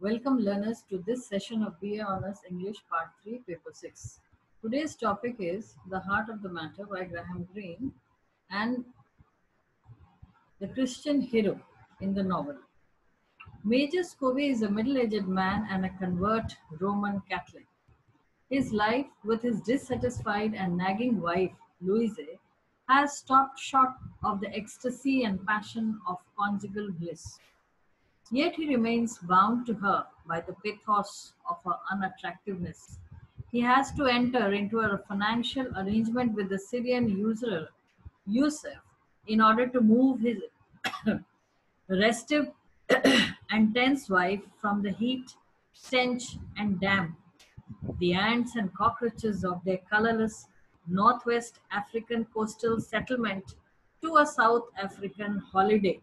Welcome learners to this session of BA Honours English Part 3, Paper 6. Today's topic is The Heart of the Matter by Graham Greene and the Christian hero in the novel. Major Scobie is a middle-aged man and a convert Roman Catholic. His life, with his dissatisfied and nagging wife, Louise, has stopped short of the ecstasy and passion of conjugal bliss. Yet he remains bound to her by the pathos of her unattractiveness. He has to enter into a financial arrangement with the Syrian usurer Yusuf in order to move his restive and tense wife from the heat, stench, and damp, the ants and cockroaches of their colorless Northwest African coastal settlement to a South African holiday.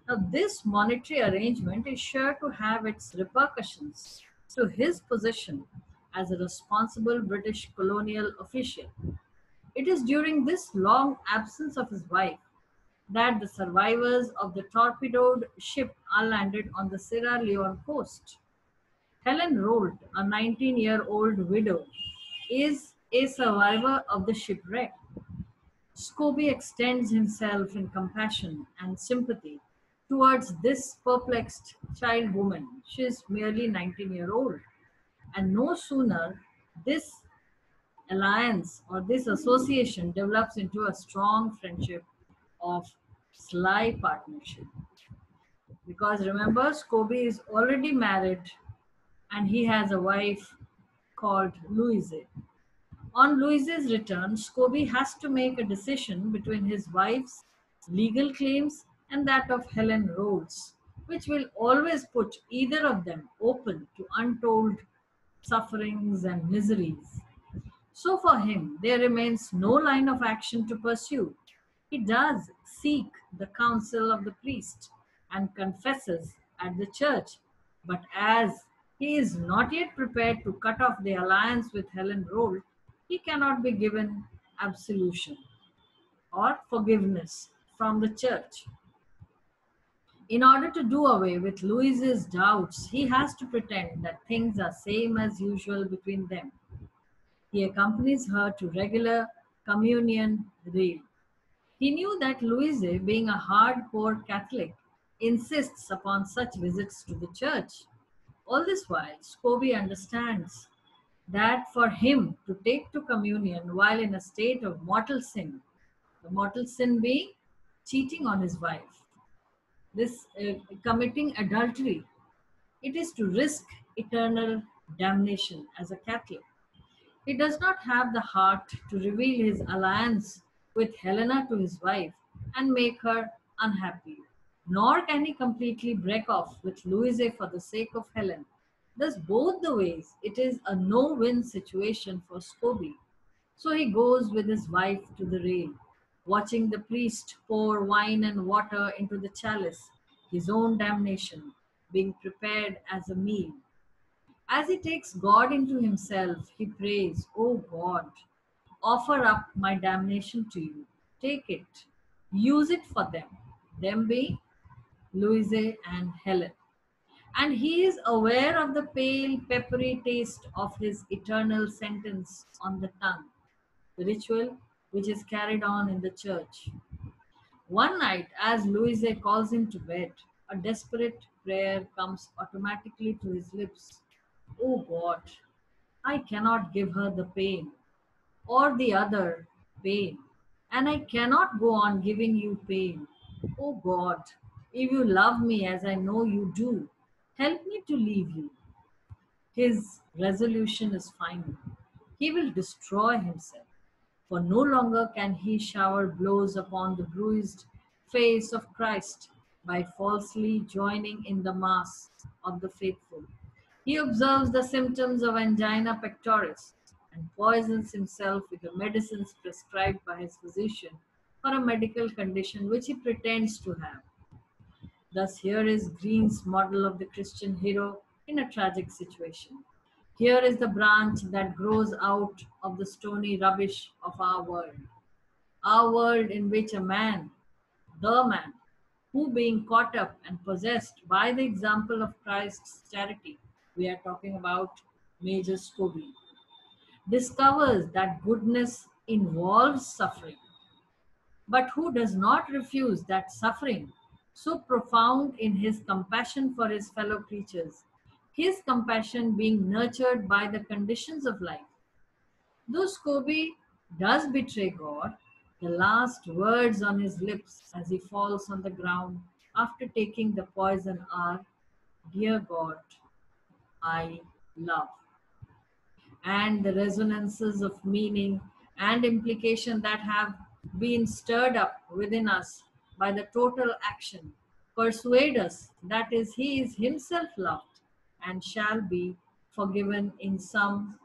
Now, this monetary arrangement is sure to have its repercussions to his position as a responsible British colonial official. It is during this long absence of his wife that the survivors of the torpedoed ship are landed on the Sierra Leone coast. Helen Rolt, a 19-year-old widow, is a survivor of the shipwreck. Scobie extends himself in compassion and sympathy towards this perplexed child woman. She is merely 19-year-old. And no sooner this alliance or this association develops into a strong friendship of sly partnership. Because remember, Scobie is already married and he has a wife called Louise. On Louise's return, Scobie has to make a decision between his wife's legal claims and that of Helen Rhodes, which will always put either of them open to untold sufferings and miseries. So for him, there remains no line of action to pursue. He does seek the counsel of the priest and confesses at the church, but as he is not yet prepared to cut off the alliance with Helen Roll, he cannot be given absolution or forgiveness from the church. In order to do away with Louise's doubts, he has to pretend that things are same as usual between them. He accompanies her to regular communion real. He knew that Louise, being a hardcore Catholic, insists upon such visits to the church. All this while, Scobie understands that for him to take to communion while in a state of mortal sin, the mortal sin being cheating on his wife, this committing adultery, it is to risk eternal damnation as a Catholic. He does not have the heart to reveal his alliance with Helena to his wife and make her unhappy, nor can he completely break off with Louise for the sake of Helen. Thus, both the ways, it is a no-win situation for Scobie. So he goes with his wife to the rail, watching the priest pour wine and water into the chalice, his own damnation being prepared as a meal. As he takes God into himself, he prays, "O God, offer up my damnation to you. Take it. Use it for them." Them being Louise and Helen. And he is aware of the pale, peppery taste of his eternal sentence on the tongue, the ritual which is carried on in the church. One night, as Louise calls him to bed, a desperate prayer comes automatically to his lips. "Oh God, I cannot give her the pain or the other pain, and I cannot go on giving you pain. Oh God, if you love me as I know you do, help me to leave you." His resolution is final. He will destroy himself, for no longer can he shower blows upon the bruised face of Christ by falsely joining in the mass of the faithful. He observes the symptoms of angina pectoris and poisons himself with the medicines prescribed by his physician for a medical condition which he pretends to have. Thus, here is Green's model of the Christian hero in a tragic situation. Here is the branch that grows out of the stony rubbish of our world in which a man, the man, who, being caught up and possessed by the example of Christ's charity, we are talking about Major Scobie, discovers that goodness involves suffering, but who does not refuse that suffering, so profound in his compassion for his fellow creatures, his compassion being nurtured by the conditions of life. Though Scobie does betray God, the last words on his lips as he falls on the ground after taking the poison are, "Dear God, I love." And the resonances of meaning and implication that have been stirred up within us by the total action persuade us that is he is himself loved and shall be forgiven in some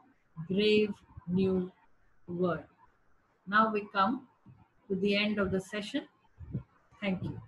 grave new word. Now we come to the end of the session. Thank you.